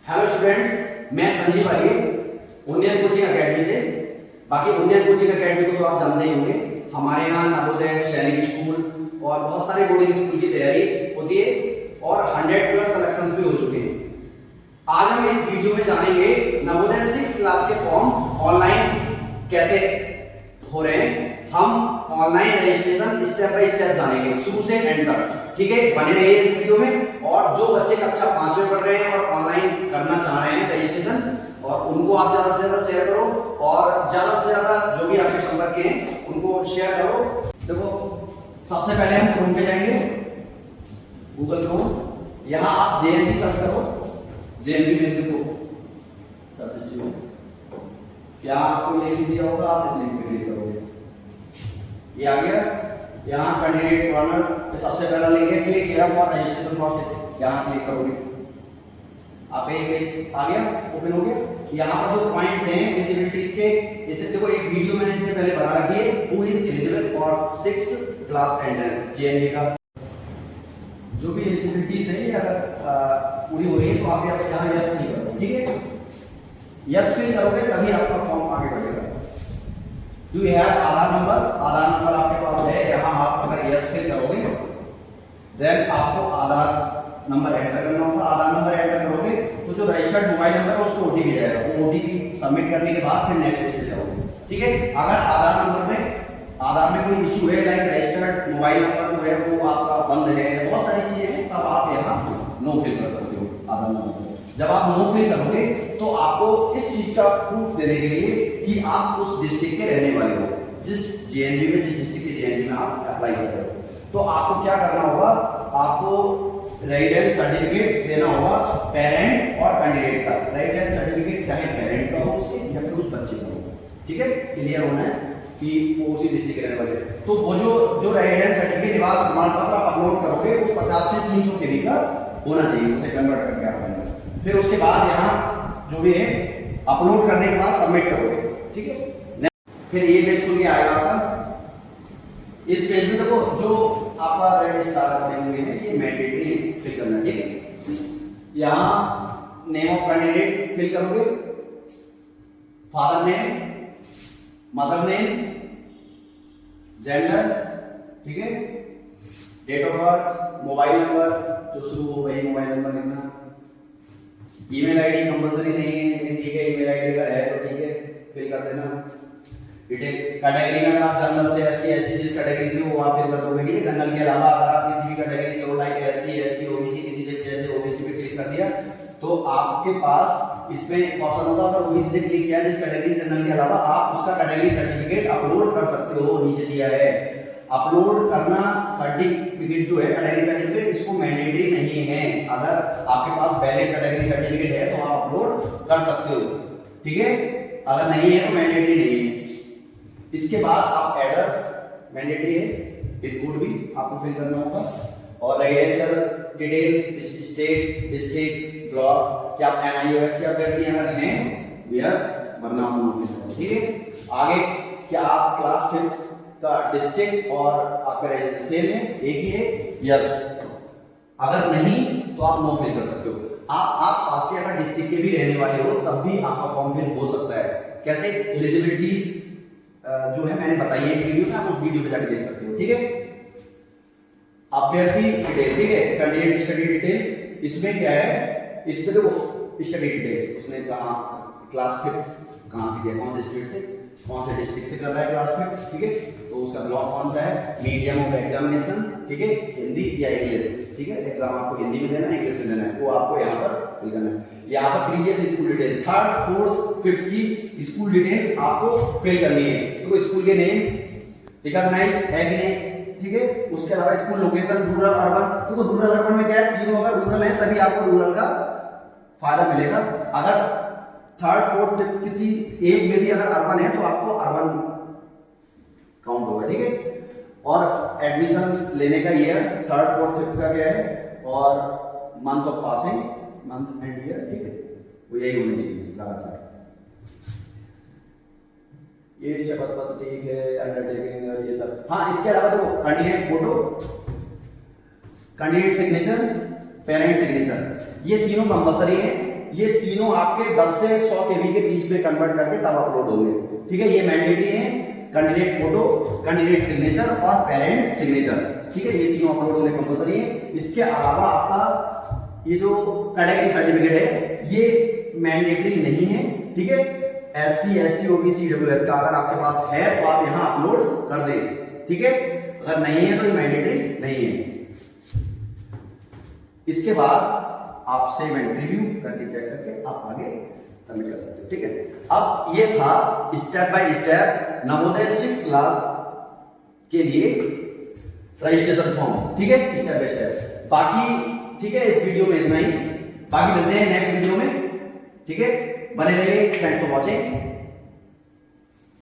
Hello students, मैं संजीव आर्य उन्नयन coaching academy से। बाकी उन्नयन कोचिंग एकेडमी को तो आप जानते ही होंगे। हमारे यहाँ नवोदय, सैनिक स्कूल और बहुत सारे बोर्डिंग स्कूल की तैयारी होती है और 100+ सिलेक्शंस भी हो चुके हैं। आज हम इस वीडियो में जानेंगे नवोदय 6th क्लास के फॉर्म ऑनलाइन कैसे हो रहे हैं। हम online registration step by step जानेंगे शुरू से एंड तक। ठीक है, बने रहिए इस वीडियो में। और जो बच्चे कक्षा 5 में पढ़ रहे हैं और ऑनलाइन करना चाह रहे हैं रजिस्ट्रेशन, और उनको आप ज्यादा से ज्यादा शेयर करो और ज्यादा से ज्यादा जो भी आपके संपर्क के हैं उनको शेयर करो। देखो, सबसे पहले हम क्रोम पे जाएंगे, गूगल क्रोम। यहाँ आप जेएनवी सर्च करो, जेएनवी में लिखो सर्च हिस्ट्री में। क्या आपको ये लिख दिया होगा, आप इस लिंक पे क्लिक करोगे, ये आ गया। यहाँ कैंडिडेट कॉर्नर पे सबसे पहला लिंक है, click here for registration process. यहाँ क्लिक करोगे, आप एक पेज आ गया, ओपन हो गया। यहाँ पर जो पॉइंट्स हैं एलिजिबिलिटीज के, जैसे देखो एक वीडियो मैंने इससे पहले बना रखी है, who is eligible for 6th class entrance JNV का। जो भी एलिजिबिलिटीज है, अगर पूरी हो रही है तो आप यहाँ यस नहीं करोगे। ठीक है, यस फिल करोगे तभी आपका फॉर्म आगे बढ़ेगा। Do you have Aadhaar number? Aadhaar number आपके पास है। यहाँ आप अगर यस फिल करोगे देन आपको आधार नंबर एंटर करना होगा। आधार नंबर एंटर करोगे तो जो रजिस्टर्ड मोबाइल नंबर है उसको ओटीपी जाएगा। वो ओटीपी सबमिट करने के बाद फिर नेक्स्ट पेज पे जाओगे। ठीक है, अगर आधार में कोई इशू है, लाइक रजिस्टर्ड मोबाइल नंबर जो है वो आपका बंद है, बहुत सारी चीजें हैं, तब आप यहाँ नो फिल कर सकते हो आधार नंबर। जब आप नो फिल करोगे तो आपको इस चीज का प्रूफ देने के लिए कि आप उस डिस्ट्रिक्ट के रहने वाले हो, जिस जेएनवी में, जिस डिस्ट्रिक्ट के जेएनवी में आप अप्लाई कर रहे हो। तो आपको क्या करना होगा, आपको रेजिडेंस सर्टिफिकेट देना होगा पेरेंट और कैंडिडेट का। रेजिडेंस सर्टिफिकेट चाहे पेरेंट का हो उसके या फिर उस बच्चे का हो। ठीक है, क्लियर होना है कि वो उसी डिस्ट्रिक्ट के रहने वाले। तो वो जो रेजिडेंस सर्टिफिकेट, निवास प्रमाण पत्र अपलोड करोगे वो 50 से 300 KB का होना चाहिए, उसे कन्वर्ट करके आप करेंगे। फिर उसके बाद यहाँ जो भी है अपलोड करने के बाद सबमिट करोगे। ठीक है, फिर ये पेज खुल के आएगा आपका। इस पेज में देखो जो आपका रेड स्टार बने हुए हैं ये मैंडेटरी फिल करना है। ठीक है, यहाँ नेम ऑफ कैंडिडेट फिल करोगे, father name, mother name, gender, ठीक है, date of birth, mobile number जो शुरू हो वही मोबाइल नंबर लिखना। ईमेल आईडी कंपलसरी नहीं है, लेकिन ठीक है, ईमेल आईडी अगर है तो ठीक है, फिल कर देना। डिटेल कैटेगरी में आप जनरल से एससी एसटी जिस कैटेगरी से वो आप फिल कर दोगे। ठीक है, जनरल के अलावा अगर आप किसी भी कैटेगरी से हो, लाइक एससी एसटी ओबीसी, किसी से जैसे ओबीसी पे क्लिक कर दिया तो आपके पास इसमें ऑप्शन होगा, अगर ओबीसी से क्लिक किया जिस कैटेगरी जनरल के अलावा, आप उसका कैटेगरी सर्टिफिकेट अपलोड कर सकते हो। नीचे दिया है अपलोड करना सर्टिफिकेट जो है कैटेगरी सर्टिफिकेट, इसको मैंडेटरी नहीं है। अगर आपके पास वैलिड कैटेगरी सर्टिफिकेट है तो आप अपलोड कर सकते हो। ठीक है, अगर नहीं है तो मैंडेटरी नहीं है। इसके बाद आप एड्रेस मैंडेटरी है, पिन कोड भी आपको फिल करना होगा, और residential detail, state, district, block, क्या आप एनआईओएस के अभ्यर्थी अगर हैं यस, वरना नो फिल करो। ठीक है, आगे क्या आप क्लास 5 का डिस्ट्रिक्ट और आपका रेजिडेंस सेम है, एक ही है, यस। अगर नहीं तो आप नो फिल कर सकते हो। आप आस-पास के अगर डिस्ट्रिक्ट के भी रहने वाले हो तब भी आपका फॉर्म फिल हो सकता है। कैसे? एलिजिबिलिटीज जो है मैंने बताई है वीडियो में, आप उस वीडियो पे जाकर देख सकते हो। ठीक है, अभ्यर्थी डिटेल, ठीक है, कैंडिडेट स्टडी डिटेल, इसमें क्या है, इसमें देखो स्टडी डिटेल, उसने कहा क्लास 5 कहां से किया, कौन से स्टेट से, कौन से डिस्ट्रिक्ट से कर रहा है क्लास 5। ठीक है, तो उसका ब्लॉक कौन सा है, मीडियम ऑफ एग्जामिनेशन, ठीक है, हिंदी या इंग्लिश। ठीक है, एग्जाम आपको हिंदी में देना है, इंग्लिश में देना है, वो आपको यहाँ पर फिल करना है। यहाँ पर previous school detail 3rd 4th 5th की स्कूल डिटेल आपको फिल करनी है। तो स्कूल के नेम रिकॉग्नाइज है कि नहीं, ठीक है, उसके अलावा स्कूल लोकेशन, रूरल अर्बन। तो रूरल अर्बन में क्या है, तीनों अगर रूरल है तभी आपको रूरल का फायदा मिलेगा। अगर 3rd 4th 5th किसी एक में भी अगर अर्बन है तो आपको अर्बन काउंट होगा। ठीक है, और एडमिशन लेने का ईयर 3rd 4th 5th का क्या है, और month of passing, month and year. ठीक है, वो यही होनी चाहिए लगातार। ये शपथ पत्र ठीक है, अंडरटेकिंग और ये सब। हाँ, इसके अलावा देखो candidate photo, candidate signature, parent signature, ये तीनों कंपलसरी है। ये तीनों आपके 10 से 100 केबी के बीच में कन्वर्ट करके तब अपलोड होंगे। ठीक है, ये मैंडेटरी है, कैंडिडेट फोटो, कैंडिडेट सिग्नेचर और पेरेंट सिग्नेचर। ठीक है, ये तीनों अपलोड होने कंपलसरी है। इसके अलावा आपका ये जो कैटेगरी सर्टिफिकेट है ये मैंडेटरी नहीं है। ठीक है, SC ST OBC EWS का अगर आपके पास है तो आप यहां अपलोड कर दें। ठीक है, अगर नहीं है तो ये मैंडेटरी नहीं है। इसके बाद आप सेव एंड प्रीव्यू करके चेक करके आप आगे सबमिट कर सकते हो। ठीक है, अब ये था step by step Navodaya 6th class के लिए रजिस्ट्रेशन फॉर्म। ठीक है, स्टेप बाय स्टेप। बाकी ठीक है, इस वीडियो में इतना ही, बाकी मिलते हैं नेक्स्ट वीडियो में। ठीक है, बने रहिए। Thanks for watching.